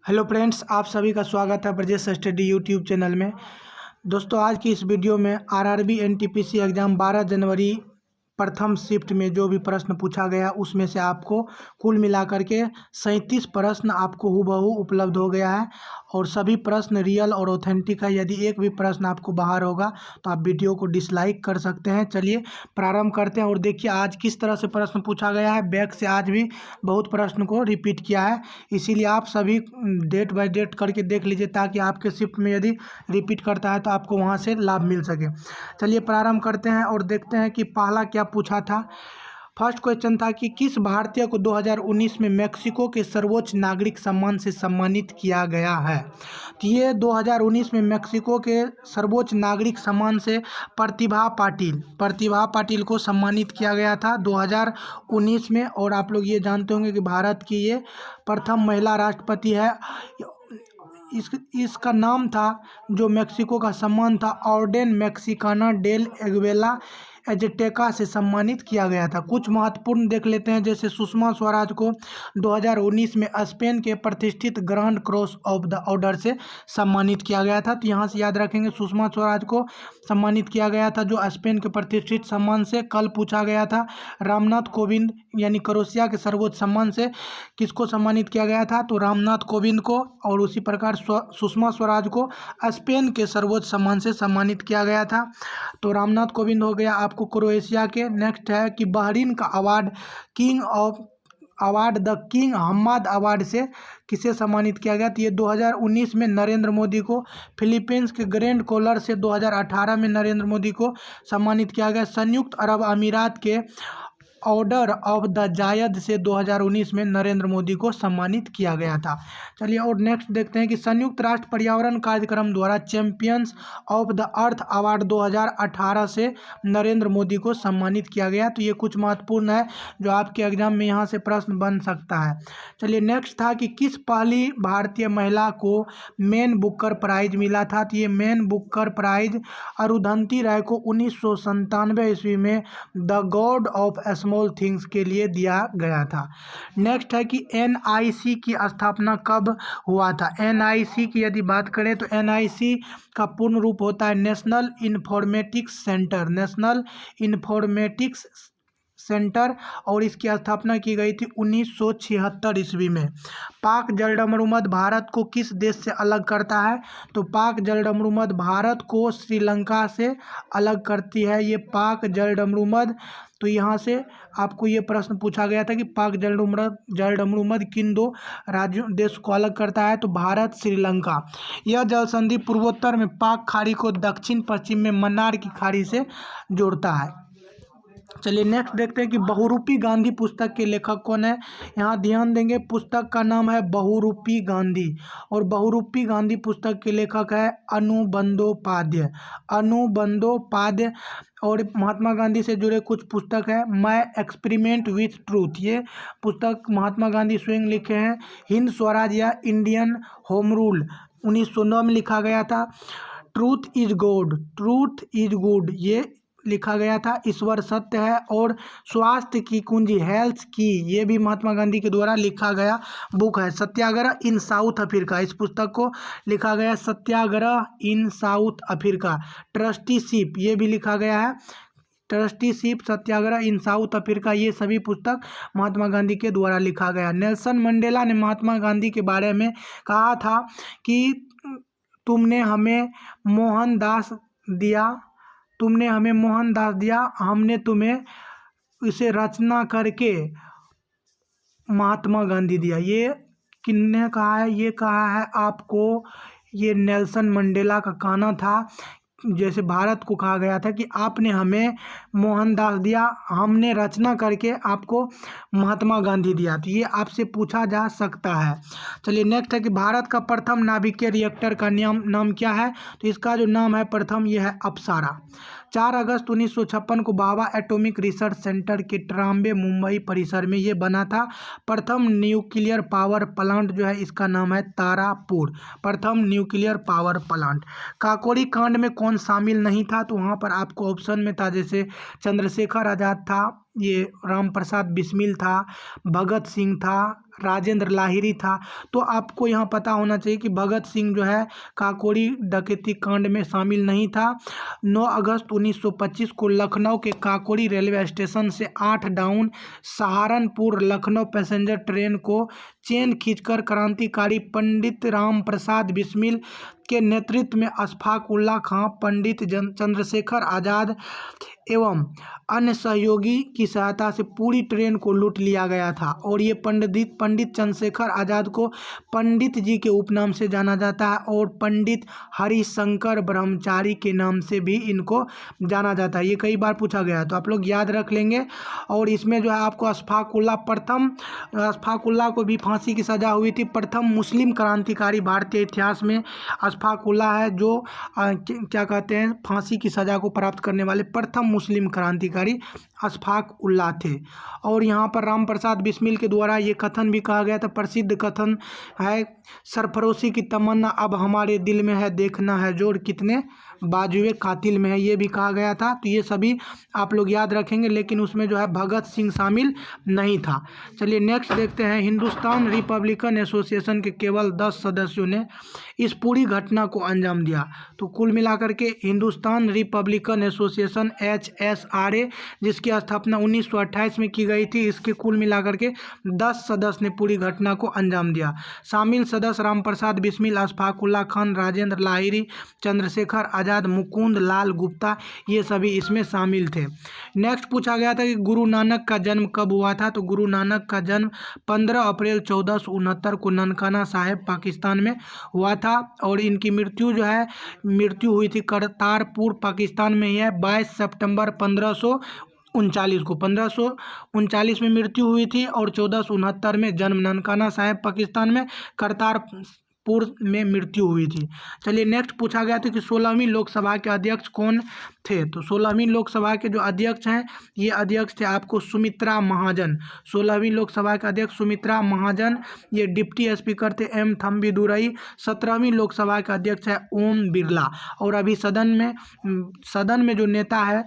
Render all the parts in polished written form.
Hello friends, आप सभी का स्वागत है ब्रजेश स्टडी यूट्यूब चैनल में। दोस्तों, आज की इस वीडियो में आरआरबी एनटीपीसी एग्ज़ाम 12 जनवरी प्रथम शिफ्ट में जो भी प्रश्न पूछा गया उसमें से आपको कुल मिलाकर के 37 प्रश्न आपको हूबहू उपलब्ध हो गया है और सभी प्रश्न रियल और ऑथेंटिक है। यदि एक भी प्रश्न आपको बाहर होगा तो आप वीडियो को डिसलाइक कर सकते हैं। चलिए प्रारंभ करते हैं और देखिए आज किस तरह से प्रश्न पूछा गया है। बैक से आज भी बहुत प्रश्न को रिपीट किया है, इसीलिए आप सभी डेट बाय डेट करके देख लीजिए ताकि आपके शिफ्ट में यदि रिपीट करता है तो आपको वहां से लाभ मिल सके। चलिए प्रारंभ करते हैं और देखते हैं कि पहला क्या पूछा था। फर्स्ट क्वेश्चन था कि किस भारतीय को 2019 में मेक्सिको के सर्वोच्च नागरिक सम्मान से सम्मानित किया गया है। तो ये 2019 में मेक्सिको के सर्वोच्च नागरिक सम्मान से प्रतिभा पाटिल को सम्मानित किया गया था 2019 में। और आप लोग ये जानते होंगे कि भारत की ये प्रथम महिला राष्ट्रपति है। इसका नाम था, जो मेक्सिको का सम्मान था, ऑर्डेन मेक्सिकाना डेल एगुएला एज़टेका से सम्मानित किया गया था। कुछ महत्वपूर्ण देख लेते हैं, जैसे सुषमा स्वराज को 2019 में स्पेन के प्रतिष्ठित grand cross of the order से सम्मानित किया गया था। तो यहाँ से याद रखेंगे, सुषमा स्वराज को सम्मानित किया गया था जो स्पेन के प्रतिष्ठित सम्मान से। कल पूछा गया था रामनाथ कोविंद यानी क्रोएशिया के सर्वोच्च सम्मान से किसको सम्मानित किया गया था, तो रामनाथ कोविंद को। और उसी प्रकार सुषमा स्वराज को स्पेन के सर्वोच्च सम्मान से सम्मानित किया गया था, तो रामनाथ कोविंद हो गया आपको क्रोएशिया के। नेक्स्ट है कि बहरीन का award the king Hammad award से किसे सम्मानित किया गया, तो ये 2019 में नरेंद्र मोदी को। फिलीपींस के ग्रैंड कोलर से 2018 में नरेंद्र मोदी को सम्मानित किया गया। संयुक्त अरब अमीरात के ऑर्डर ऑफ द जायद से 2019 में नरेंद्र मोदी को सम्मानित किया गया था। चलिए और नेक्स्ट देखते हैं कि संयुक्त राष्ट्र पर्यावरण कार्यक्रम द्वारा champions of the earth award 2018 से नरेंद्र मोदी को सम्मानित किया गया। तो ये कुछ महत्वपूर्ण है जो आपके एग्जाम में यहाँ से प्रश्न बन सकता है। चलिए नेक्स्ट था कि किस पहली भारतीय महिला को मैन बुकर प्राइज मिला था, तो ये मैन बुकर प्राइज अरुंधति राय को 1997 ईस्वी में the God of small things के लिए दिया गया था। नेक्स्ट है कि एनआईसी की स्थापना कब हुआ था। एनआईसी की यदि बात करें तो एनआईसी का पूर्ण रूप होता है नेशनल इंफॉर्मेटिक्स सेंटर और इसकी स्थापना की गई थी 1976 ईस्वी में। पाक जलडमरूमद भारत को किस देश से अलग करता है, तो पाक जलडमरूमद भारत को श्रीलंका से अलग करती है। ये पाक जलडमरूमद, तो यहाँ से आपको ये प्रश्न पूछा गया था कि पाक जलडमरूमद किन दो राज्यों देश को अलग करता है, तो भारत श्रीलंका। यह जल संधि पूर्वोत्तर में पाक खाड़ी को दक्षिण पश्चिम में मन्नार की खाड़ी से जोड़ता है। चलिए नेक्स्ट देखते हैं कि बहुरूपी गांधी पुस्तक के लेखक कौन है। यहाँ ध्यान देंगे, पुस्तक का नाम है बहुरूपी गांधी और बहुरूपी गांधी पुस्तक के लेखक है अनुबंदोपाध्याय। और महात्मा गांधी से जुड़े कुछ पुस्तक है, माय एक्सपेरिमेंट विथ ट्रूथ, ये पुस्तक महात्मा गांधी स्वयं लिखे हैं। हिंद स्वराज या इंडियन होम रूल 1909 में लिखा गया था। ट्रूथ इज गुड, ये लिखा गया था। ईश्वर सत्य है। और स्वास्थ्य की कुंजी हेल्थ की, ये भी महात्मा गांधी के द्वारा लिखा गया बुक है। सत्याग्रह इन साउथ अफ्रीका, इस पुस्तक को लिखा गया सत्याग्रह इन साउथ अफ्रीका। ट्रस्टीशिप, ये भी लिखा गया है ट्रस्टीशिप सत्याग्रह इन साउथ अफ्रीका। ये सभी पुस्तक महात्मा गांधी के द्वारा लिखा गया। नेल्सन मंडेला ने महात्मा गांधी के बारे में कहा था कि तुमने हमें मोहनदास दिया, हमने तुम्हें इसे रचना करके महात्मा गांधी दिया। ये किसने कहा है, ये कहा है आपको, ये नेल्सन मंडेला का कहना था। जैसे भारत को कहा गया था कि आपने हमें मोहनदास दिया, हमने रचना करके आपको महात्मा गांधी दिया। तो ये आपसे पूछा जा सकता है। चलिए नेक्स्ट है कि भारत का प्रथम नाभिकीय रिएक्टर का नाम क्या है, तो इसका जो नाम है प्रथम, ये है अप्सरा। 4 अगस्त 1956 को भाभा एटॉमिक रिसर्च सेंटर के ट्राम्बे मुंबई परिसर में ये बना था। प्रथम न्यूक्लियर पावर प्लांट जो है इसका नाम है तारापुर, प्रथम न्यूक्लियर पावर प्लांट। काकोरी कांड में कौन शामिल नहीं था, तो वहाँ पर आपको ऑप्शन में था, जैसे चंद्रशेखर आजाद था, ये राम प्रसाद बिस्मिल था, भगत सिंह था, राजेंद्र लाहिड़ी था। तो आपको यहाँ पता होना चाहिए कि भगत सिंह जो है काकोरी डकैती कांड में शामिल नहीं था। 9 अगस्त 1925 को लखनऊ के काकोरी रेलवे स्टेशन से 8 down Saharanpur Lucknow passenger train को चेन खींचकर क्रांतिकारी पंडित राम प्रसाद बिस्मिल के नेतृत्व में अशफाक उल्लाह खां, पंडित चंद्रशेखर आज़ाद एवं अन्य सहयोगी की सहायता से पूरी ट्रेन को लूट लिया गया था। और ये पंडित चंद्रशेखर आज़ाद को पंडित जी के उपनाम से जाना जाता है और पंडित हरिशंकर ब्रह्मचारी के नाम से भी इनको जाना जाता है। ये कई बार पूछा गया है तो आप लोग याद रख लेंगे। और इसमें जो है आपको अशफाक उल्लाह को भी फांसी की सज़ा हुई थी। प्रथम मुस्लिम क्रांतिकारी भारतीय इतिहास में अशफाक उल्लाह है जो क्या कहते हैं फांसी की सज़ा को प्राप्त करने वाले प्रथम मुस्लिम क्रांतिकारी अशफाक उल्लाह थे। और यहाँ पर राम प्रसाद बिस्मिल के द्वारा ये कथन भी कहा गया था, प्रसिद्ध कथन है, सरफरोशी की तमन्ना अब हमारे दिल में है, देखना है जोर कितने बाजुए कातिल में है, ये भी कहा गया था। तो ये सभी आप लोग याद रखेंगे, लेकिन उसमें जो है भगत सिंह शामिल नहीं था। चलिए नेक्स्ट देखते हैं। हिंदुस्तान रिपब्लिकन एसोसिएशन के केवल 10 सदस्यों ने इस पूरी घटना को अंजाम दिया। तो कुल मिलाकर के हिंदुस्तान रिपब्लिकन एसोसिएशन HSRA जिसकी स्थापना 1928 में की गई थी, इसके कुल मिलाकर के 10 सदस्य ने पूरी घटना को अंजाम दिया। शामिल सदस्य रामप्रसाद बिस्मिल, अशफाक उल्लाह खान, राजेंद्र लाहिड़ी, चंद्रशेखर आज़ाद, मुकुंद लाल गुप्ता, ये सभी इसमें शामिल थे। नेक्स्ट पूछा गया था कि गुरु नानक का जन्म कब हुआ था। तो गुरु नानक का जन्म 15 अप्रैल 1469 को ननकाना साहिब पाकिस्तान में हुआ था। और इनकी मृत्यु हुई थी करतारपुर पाकिस्तान में ही है 22 सितंबर 1539 में मृत्यु हुई थी। और 1469 में जन्म ननकाना साहिब पाकिस्तान में करतारपुर में मृत्यु हुई थी। चलिए नेक्स्ट पूछा गया था कि 16वीं लोकसभा के अध्यक्ष कौन थे। तो 16वीं लोकसभा के जो अध्यक्ष हैं ये अध्यक्ष थे आपको सुमित्रा महाजन। 16वीं लोकसभा के अध्यक्ष सुमित्रा महाजन, ये डिप्टी स्पीकर थे M थम्बीदुरई। 17वीं लोकसभा के अध्यक्ष है ओम बिरला। और अभी सदन में जो नेता है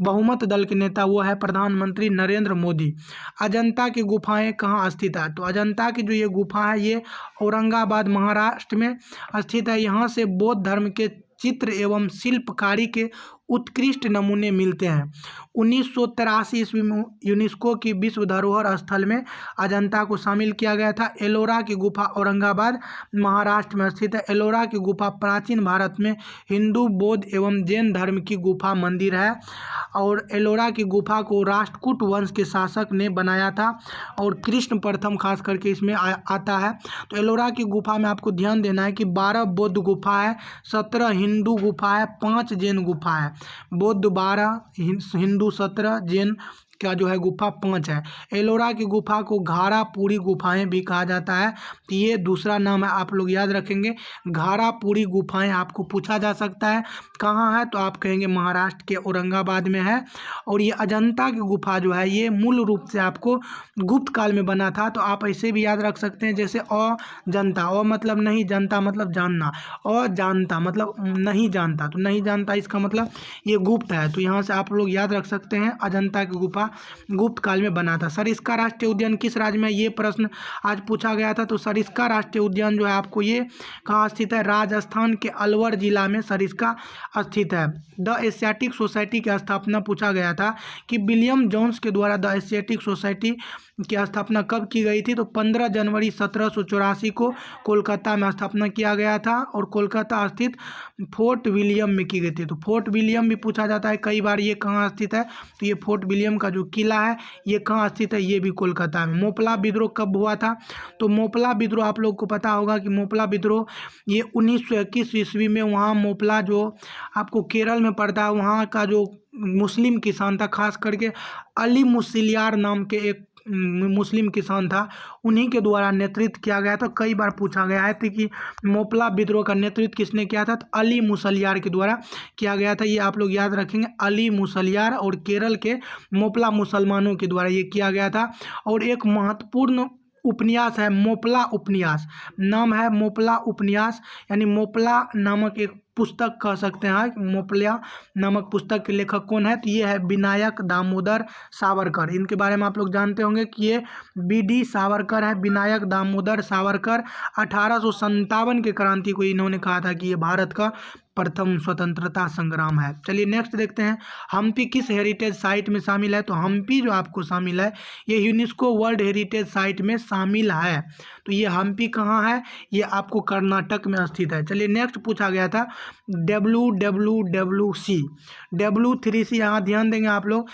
बहुमत दल के नेता वो है प्रधानमंत्री नरेंद्र मोदी। अजंता की गुफाएं कहाँ स्थित है। तो अजंता की जो ये गुफा है ये औरंगाबाद महाराष्ट्र में स्थित है। यहाँ से बौद्ध धर्म के चित्र एवं शिल्पकारी के उत्कृष्ट नमूने मिलते हैं। 1983 ईस्वी में यूनेस्को की विश्व धरोहर स्थल में अजंता को शामिल किया गया था। एलोरा की गुफा औरंगाबाद महाराष्ट्र में स्थित है। एलोरा की गुफा प्राचीन भारत में हिंदू, बौद्ध एवं जैन धर्म की गुफा मंदिर है। और एलोरा की गुफा को राष्ट्रकूट वंश के शासक ने बनाया था और कृष्ण प्रथम खास करके इसमें आता है। तो एलोरा की गुफा में आपको ध्यान देना है कि 12 बौद्ध गुफा है, 17 हिंदू गुफा है, 5 जैन गुफा है। बौद्ध 12, हिंदू 17, जैन का जो है गुफा 5 है। एलोरा की गुफा को घारापुरी गुफाएं भी कहा जाता है। तो ये दूसरा नाम है, आप लोग याद रखेंगे। घारापुरी गुफाएं आपको पूछा जा सकता है कहाँ है, तो आप कहेंगे महाराष्ट्र के औरंगाबाद में है। और ये अजंता की गुफा जो है ये मूल रूप से आपको गुप्त काल में बना था। तो आप ऐसे भी याद रख सकते हैं जैसे अजंता, अ मतलब नहीं, जनता मतलब जानना, अजानता मतलब नहीं जानता। तो नहीं जानता इसका मतलब ये गुप्त है। तो यहाँ से आप लोग याद रख सकते हैं अजंता की गुफा गुप्त काल में बना था। सरिस्का राष्ट्रीय उद्यान किस राज्य में, ये प्रश्न आज पूछा गया था। तो सरिस्का राष्ट्रीय उद्यान जो है आपको ये कहाँ स्थित है, राजस्थान के अलवर जिला में सरिस्का स्थित है। द एशियाटिक सोसाइटी की स्थापना पूछा गया था कि विलियम जोन्स के द्वारा द एशियाटिक सोसाइटी की स्थापना कब की गई थी। तो 15 जनवरी 1784 को कोलकाता में स्थापना किया गया था और कोलकाता स्थित फोर्ट विलियम में की गई थी। तो फोर्ट विलियम भी पूछा जाता है कई बार, ये कहाँ स्थित है। तो ये फोर्ट विलियम का जो किला है ये कहाँ स्थित है, ये भी कोलकाता में। मोपला विद्रोह कब हुआ था। तो मोपला विद्रोह आप लोग को पता होगा कि मोपला विद्रोह ये 1921 ईस्वी में, वहाँ मोपला जो आपको केरल में पड़ता है, वहाँ का जो मुस्लिम किसान था, खास करके अली मुसलियार नाम के एक मुस्लिम किसान था, उन्हीं के द्वारा नेतृत्व किया गया था। कई बार पूछा गया है कि मोपला विद्रोह का नेतृत्व किसने किया था। तो अली मुसलियार के द्वारा किया गया था। ये आप लोग याद रखेंगे, अली मुसलियार, और केरल के मोपला मुसलमानों के द्वारा ये किया गया था। और एक महत्वपूर्ण उपन्यास है मोपला उपन्यास, नाम है मोपला उपन्यास, यानी मोपला नामक एक पुस्तक कह सकते हैं। मोपल्या नामक पुस्तक के लेखक कौन है? तो ये है विनायक दामोदर सावरकर। इनके बारे में आप लोग जानते होंगे कि ये BD सावरकर है, विनायक दामोदर सावरकर। 1857 के क्रांति को इन्होंने कहा था कि ये भारत का प्रथम स्वतंत्रता संग्राम है। चलिए नेक्स्ट देखते हैं, हम्पी किस हेरिटेज साइट में शामिल है? तो हम्पी जो आपको शामिल है ये यूनेस्को वर्ल्ड हेरिटेज साइट में शामिल है। तो ये हम्पी कहाँ है? ये आपको कर्नाटक में स्थित है। चलिए नेक्स्ट पूछा गया था WWWC, W3C, यहाँ ध्यान देंगे आप लोग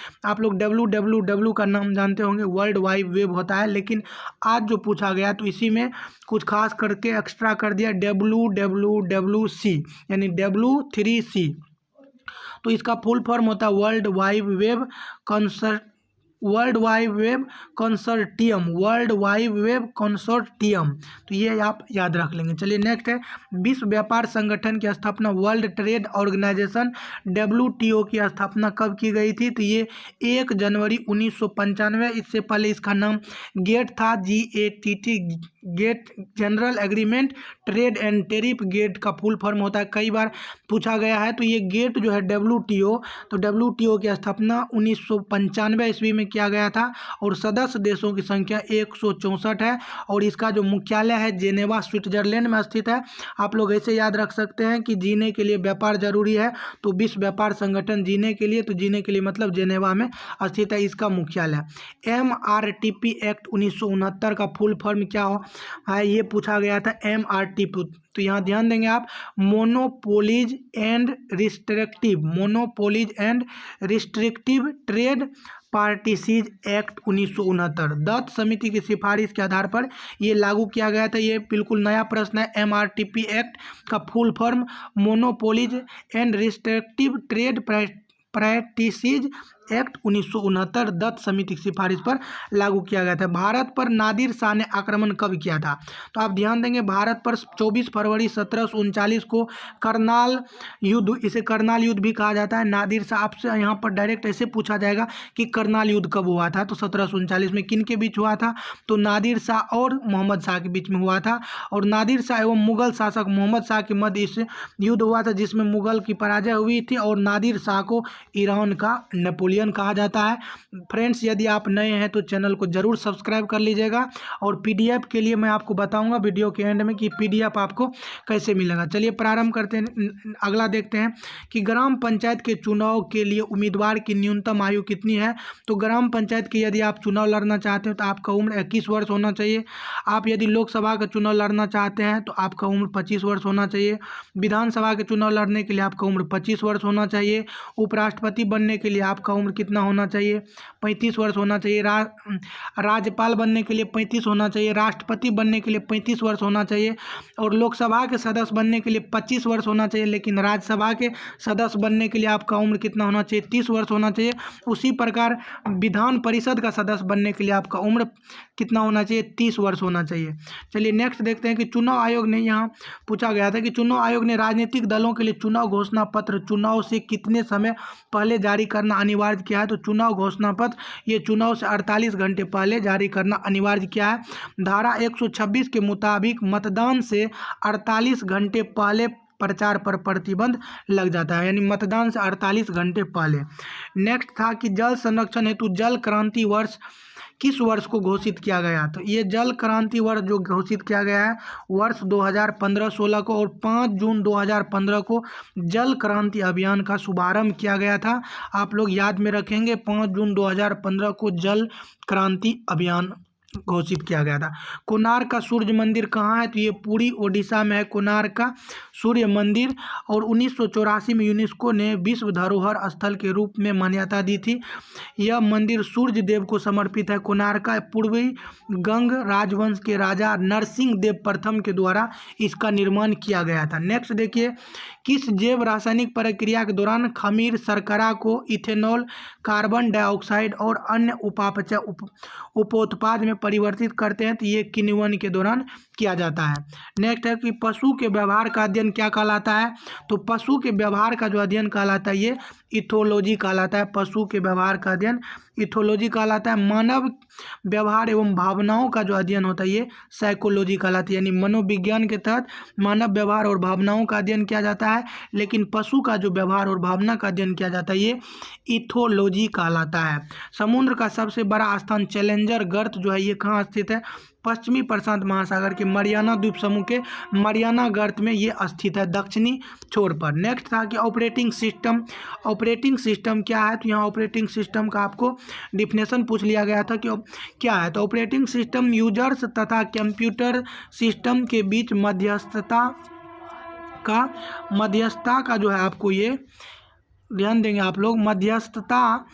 WWW का नाम जानते होंगे, वर्ल्ड वाइड वेब होता है, लेकिन आज जो पूछा गया तो इसी में कुछ खास करके एक्स्ट्रा कर दिया, WWWC यानी W3C। तो इसका फुल फॉर्म होता है वर्ल्ड वाइड वेब कंसोर्टियम। तो ये आप याद रख लेंगे। चलिए नेक्स्ट है, विश्व व्यापार संगठन की स्थापना, वर्ल्ड ट्रेड ऑर्गेनाइजेशन WTO की स्थापना कब की गई थी? तो ये 1 जनवरी 1995। इससे पहले इसका नाम गेट था, GATT, GATT, general agreement trade and tariff. GATT का फुल फॉर्म होता है, कई बार पूछा गया है। तो ये गेट जो है WTO, तो WTO की स्थापना 1995 ईस्वी में किया गया था और सदस्य देशों की संख्या 164 है और इसका जो मुख्यालय है जेनेवा स्विट्जरलैंड में स्थित है। आप लोग ऐसे याद रख सकते हैं कि जीने के लिए व्यापार जरूरी है, तो विश्व व्यापार संगठन जीने के लिए, तो जीने के लिए मतलब जेनेवा में स्थित है इसका मुख्यालय। MRTP एक्ट 1969 का फुल फॉर्म क्या है ये पूछा गया था, MRTP। तो यहाँ ध्यान देंगे आप, Monopolies and restrictive Trade Practices Act 1969 Dutt समिति की सिफारिश के आधार पर ये लागू किया गया था। ये बिल्कुल नया प्रश्न है। MRTP एक्ट का full form monopolies and restrictive trade practices act 1969 Dutt समिति की सिफारिश पर लागू किया गया था। भारत पर नादिर शाह ने आक्रमण कब किया था? तो आप ध्यान देंगे, भारत पर 24 फरवरी 1739 को करनाल युद्ध, इसे करनाल युद्ध भी कहा जाता है। नादिर शाह, आपसे यहाँ पर डायरेक्ट ऐसे पूछा जाएगा कि करनाल युद्ध कब हुआ था? तो 1739 में किन के बीच हुआ था? तो नादिर शाह और मोहम्मद शाह के बीच में हुआ था। और नादिर शाह एवं मुगल शासक मोहम्मद शाह के मध्य इस युद्ध हुआ था, जिसमें मुगल की पराजय हुई थी और नादिर शाह को ईरान का नेपोलियन कहा जाता है। फ्रेंड्स, यदि आप नए हैं तो चैनल को जरूर सब्सक्राइब कर लीजिएगा और PDF के लिए मैं आपको बताऊंगा वीडियो के एंड में कि PDF आपको कैसे मिलेगा। चलिए प्रारंभ करते हैं। अगला देखते हैं कि ग्राम पंचायत के चुनाव के लिए उम्मीदवार की न्यूनतम आयु कितनी है? तो ग्राम पंचायत के यदि आप चुनाव लड़ना चाहते हो तो आपका उम्र 21 वर्ष होना चाहिए। आप यदि लोकसभा का चुनाव लड़ना चाहते हैं तो आपका उम्र 25 वर्ष होना चाहिए। विधानसभा के चुनाव लड़ने के लिए आपका उम्र 25 वर्ष होना चाहिए। उपराष्ट्रपति बनने के लिए आपका उम्र कितना होना चाहिए? 35 वर्ष होना चाहिए। राज्यपाल बनने के लिए 35 होना चाहिए। राष्ट्रपति बनने के लिए 35 वर्ष होना चाहिए और लोकसभा के सदस्य बनने के लिए 25 वर्ष होना चाहिए। लेकिन राज्यसभा के सदस्य बनने के लिए आपका उम्र कितना होना चाहिए? 30 वर्ष होना चाहिए। उसी प्रकार विधान परिषद का सदस्य बनने के लिए आपका उम्र कितना होना चाहिए? 30 वर्ष होना चाहिए। चलिए नेक्स्ट देखते हैं कि चुनाव आयोग ने, यहाँ पूछा गया था कि चुनाव आयोग ने राजनीतिक दलों के लिए चुनाव घोषणा पत्र चुनाव से कितने समय पहले जारी करना अनिवार्य किया है? तो चुनाव घोषणा पत्र ये चुनाव से 48 घंटे पहले जारी करना अनिवार्य किया है। धारा 126 के मुताबिक मतदान से 48 घंटे पहले प्रचार पर प्रतिबंध लग जाता है, यानी मतदान से 48 घंटे पहले। नेक्स्ट था कि जल संरक्षण हेतु जल क्रांति वर्ष किस वर्ष को घोषित किया गया? तो ये जल क्रांति वर्ष जो घोषित किया गया है वर्ष 2015-16 को और 5 जून 2015 को जल क्रांति अभियान का शुभारंभ किया गया था। आप लोग याद में रखेंगे, 5 जून 2015 को जल क्रांति अभियान घोषित किया गया था। कोणार्क का सूर्य मंदिर कहाँ है? तो ये पूरी ओडिशा में है कोणार्क का सूर्य मंदिर और 1984 में यूनेस्को ने विश्व धरोहर स्थल के रूप में मान्यता दी थी। यह मंदिर सूर्य देव को समर्पित है। कोणार्क का पूर्वी गंग राजवंश के राजा नरसिंह देव प्रथम के द्वारा इसका निर्माण किया गया था। नेक्स्ट देखिए, किस जैव रासायनिक प्रक्रिया के दौरान खमीर शर्करा को इथेनॉल, कार्बन डाइऑक्साइड और अन्य उपोत्पाद में परिवर्तित करते हैं? तो ये किण्वन के दौरान किया जाता है। नेक्स्ट है कि पशु के व्यवहार का अध्ययन क्या कहलाता है, तो पशु के व्यवहार का जो अध्ययन कहलाता है ये इथोलॉजी कहलाता है। पशु के व्यवहार का अध्ययन इथोलॉजी कहलाता है। मानव व्यवहार एवं भावनाओं का जो अध्ययन होता है ये साइकोलॉजी कहलाती है। यानी मनोविज्ञान के तहत मानव व्यवहार और भावनाओं का अध्ययन किया जाता है, लेकिन पशु का जो व्यवहार और भावना का अध्ययन किया जाता है ये इथोलॉजी कहलाता है। समुद्र का सबसे बड़ा स्थान चैलेंजर गर्त जो है ये कहाँ स्थित है, पश्चिमी प्रशांत महासागर के मरियाना द्वीप समूह के मरियाना गर्त में ये स्थित है, दक्षिणी छोर पर। नेक्स्ट था कि ऑपरेटिंग सिस्टम। ऑपरेटिंग सिस्टम क्या है, तो यहाँ ऑपरेटिंग सिस्टम का आपको डिफिनेशन पूछ लिया गया था कि क्या है। तो ऑपरेटिंग सिस्टम यूजर्स तथा कंप्यूटर सिस्टम के बीच मध्यस्थता का जो है आपको ये ध्यान देंगे आप लोग, मध्यस्थता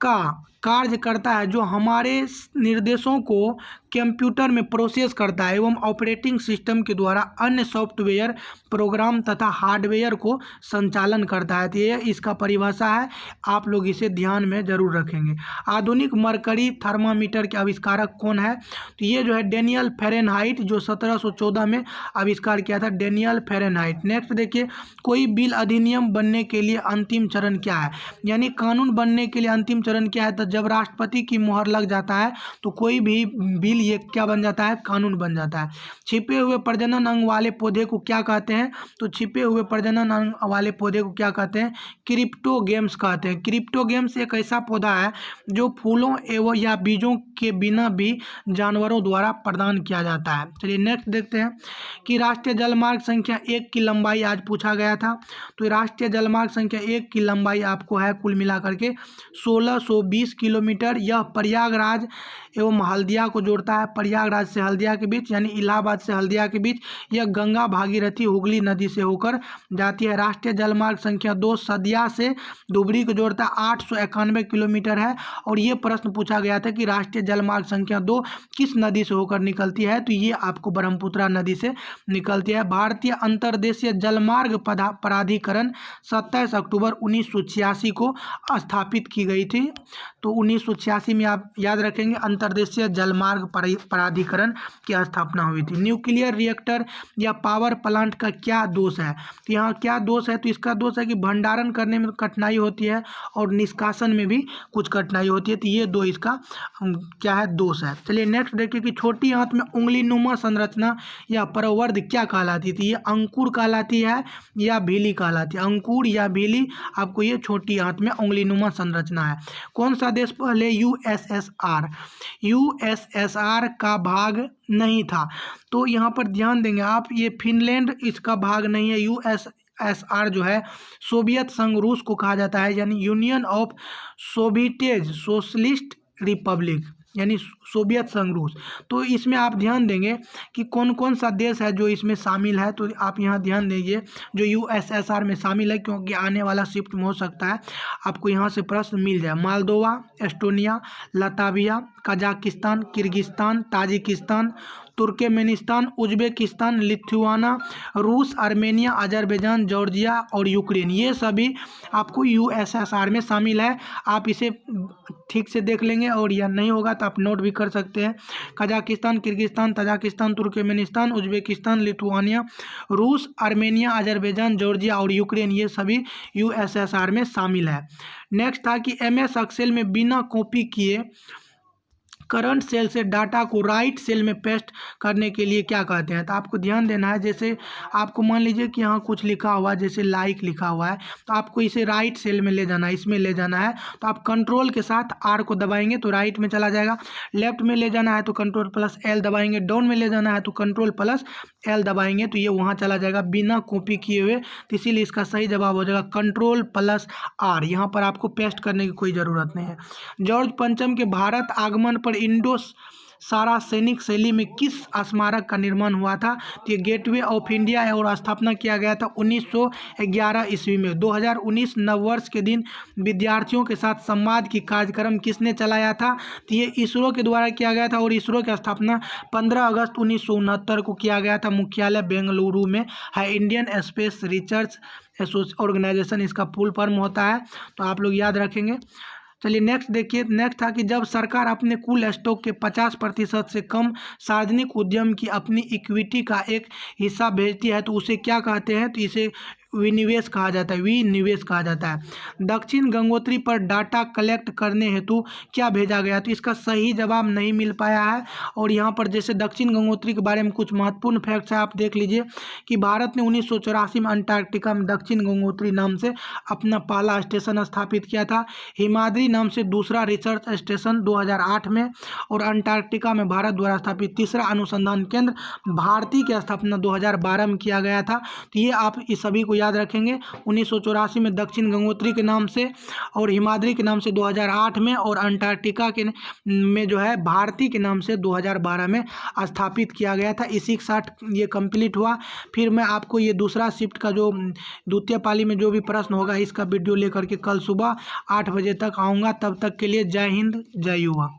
का कार्य करता है, जो हमारे निर्देशों को कंप्यूटर में प्रोसेस करता है एवं ऑपरेटिंग सिस्टम के द्वारा अन्य सॉफ्टवेयर प्रोग्राम तथा हार्डवेयर को संचालन करता है। तो ये इसका परिभाषा है, आप लोग इसे ध्यान में जरूर रखेंगे। आधुनिक मरकरी थर्मामीटर के आविष्कारक कौन है, तो ये जो है डेनियल फेरेनहाइट, जो 1714 में आविष्कार किया था, डेनियल फेरेनहाइट। नेक्स्ट देखिए, कोई बिल अधिनियम बनने के लिए अंतिम चरण क्या है, यानी कानून बनने के लिए अंतिम चरण क्या है, तो जब राष्ट्रपति की मुहर लग जाता है तो कोई भी बिल ये क्या बन जाता है, कानून बन जाता है। छिपे हुए प्रजनन अंग वाले पौधे को क्या कहते हैं, तो छिपे हुए प्रजनन अंग वाले पौधे को क्या कहते हैं, क्रिप्टोगेम्स कहते हैं। क्रिप्टोगेम्स एक ऐसा पौधा है जो फूलों एवं या बीजों के बिना भी जानवरों द्वारा प्रदान किया जाता है। चलिए नेक्स्ट देखते हैं कि राष्ट्रीय जलमार्ग संख्या 1 की लंबाई आज पूछा गया था। तो राष्ट्रीय जलमार्ग संख्या 1 की लंबाई आपको है कुल मिलाकर के 1620 किलोमीटर। यह प्रयागराज एवं हल्दिया को जोड़ता है, प्रयागराज से हल्दिया के बीच, यानी इलाहाबाद से हल्दिया के बीच। यह गंगा भागीरथी हुगली नदी से होकर जाती है। राष्ट्रीय जलमार्ग संख्या 2 सदिया से धुबरी को जोड़ता है, 891 किलोमीटर है। और ये प्रश्न पूछा गया था कि राष्ट्रीय जलमार्ग संख्या 2 किस नदी से होकर निकलती है, तो ये आपको ब्रह्मपुत्रा नदी से निकलती है। भारतीय अंतर्देशीय जलमार्ग प्राधिकरण 27 अक्टूबर 1986 को स्थापित की गई थी। तो 1986 में आप याद रखेंगे अंतर्देशीय जलमार्ग प्राधिकरण की स्थापना हुई थी। न्यूक्लियर रिएक्टर या पावर प्लांट का क्या दोष है, तो यहाँ क्या दोष है, तो इसका दोष है कि भंडारण करने में कठिनाई होती है और निष्कासन में भी कुछ कठिनाई होती है। तो ये दो इसका क्या है, दोष है। चलिए नेक्स्ट देखिए कि छोटी आंत में उंगली नुमा संरचना या परवर्ध क्या कहलाती थी, ये अंकुर कहलाती है या भीली कहलाती है। अंकुर या भीली, आपको ये छोटी आंत में उंगली नुमा संरचना है। कौन सा देश पहले यूएसएसआर का भाग नहीं था, तो यहाँ पर ध्यान देंगे आप, ये फिनलैंड इसका भाग नहीं है। यूएसएसआर जो है सोवियत संघ रूस को कहा जाता है, यानी union of Soviet socialist Republic, यानी सोवियत संघ रूस। तो इसमें आप ध्यान देंगे कि कौन कौन सा देश है जो इसमें शामिल है, तो आप यहाँ ध्यान दीजिए जो यूएसएसआर में शामिल है, क्योंकि आने वाला शिफ्ट में हो सकता है आपको यहाँ से प्रश्न मिल जाए। Moldova, Estonia, Latvia, Kazakhstan, Kyrgyzstan, Tajikistan, Turkmenistan, Uzbekistan, Lithuania, रूस, आर्मेनिया, अजरबैजान, जॉर्जिया और यूक्रेन, ये सभी आपको यूएसएसआर में शामिल है। आप इसे ठीक से देख लेंगे और यह नहीं होगा तो आप नोट भी कर सकते हैं। Kazakhstan, Kyrgyzstan, Tajikistan, Turkmenistan, Uzbekistan, Lithuania, रूस, आर्मेनिया, अजरबैजान, जॉर्जिया और यूक्रेन, ये सभी यूएसएसआर में शामिल है। नेक्स्ट था कि एमएस एक्सेल में बिना कॉपी किए करंट सेल से डाटा को राइट सेल में पेस्ट करने के लिए क्या कहते हैं, तो आपको ध्यान देना है। जैसे आपको मान लीजिए कि यहाँ कुछ लिखा हुआ है, जैसे लाइक लिखा हुआ है, तो आपको इसे राइट सेल में ले जाना है, इसमें ले जाना है। तो आप कंट्रोल के साथ आर को दबाएंगे तो राइट में चला जाएगा। लेफ्ट में ले जाना है तो कंट्रोल प्लस एल दबाएंगे। डाउन में ले जाना है तो कंट्रोल प्लस एल दबाएंगे तो ये वहाँ चला जाएगा बिना कॉपी किए हुए। तो इसीलिए इसका सही जवाब हो जाएगा कंट्रोल प्लस आर। यहाँ पर आपको पेस्ट करने की कोई ज़रूरत नहीं है। जॉर्ज पंचम के भारत आगमन पर इंडो सारा सैनिक शैली में किस स्मारक का निर्माण हुआ था, तो ये गेटवे ऑफ इंडिया है और स्थापना किया गया था 1911 ईस्वी में। 2019 नववर्ष के दिन विद्यार्थियों के साथ संवाद की कार्यक्रम किसने चलाया था, तो ये इसरो के द्वारा किया गया था और इसरो की स्थापना 15 अगस्त 1969 को किया गया था। मुख्यालय बेंगलुरु में है। इंडियन स्पेस रिसर्च ऑर्गेनाइजेशन इसका फुल फॉर्म होता है, तो आप लोग याद रखेंगे। चलिए नेक्स्ट देखिए। नेक्स्ट था कि जब सरकार अपने कुल स्टॉक के 50% से कम सार्वजनिक उद्यम की अपनी इक्विटी का एक हिस्सा भेजती है तो उसे क्या कहते हैं? तो इसे विनिवेश कहा जाता है, विनिवेश कहा जाता है। दक्षिण गंगोत्री पर डाटा कलेक्ट करने हेतु क्या भेजा गया? तो इसका सही जवाब नहीं मिल पाया है। और यहाँ पर जैसे दक्षिण गंगोत्री के बारे में कुछ महत्वपूर्ण फैक्ट्स है, आप देख लीजिए कि भारत ने 1984 में अंटार्कटिका में दक्षिण गंगोत्री नाम से अपना पहला स्टेशन स्थापित किया था। हिमाद्री नाम से दूसरा रिसर्च स्टेशन 2008 में, और अंटार्कटिका में भारत द्वारा स्थापित तीसरा अनुसंधान केंद्र भारती की स्थापना 2012 में किया गया था। तो ये आप इस सभी को याद रखेंगे। 1984 में दक्षिण गंगोत्री के नाम से, और हिमाद्री के नाम से 2008 में, और अंटार्कटिका के में जो है भारती के नाम से 2012 में स्थापित किया गया था। इसी के साथ ये कंप्लीट हुआ। फिर मैं आपको ये दूसरा शिफ्ट का जो द्वितीय पाली में जो भी प्रश्न होगा इसका वीडियो लेकर के कल सुबह 8 बजे तक आऊँगा। तब तक के लिए जय हिंद, जय युवा।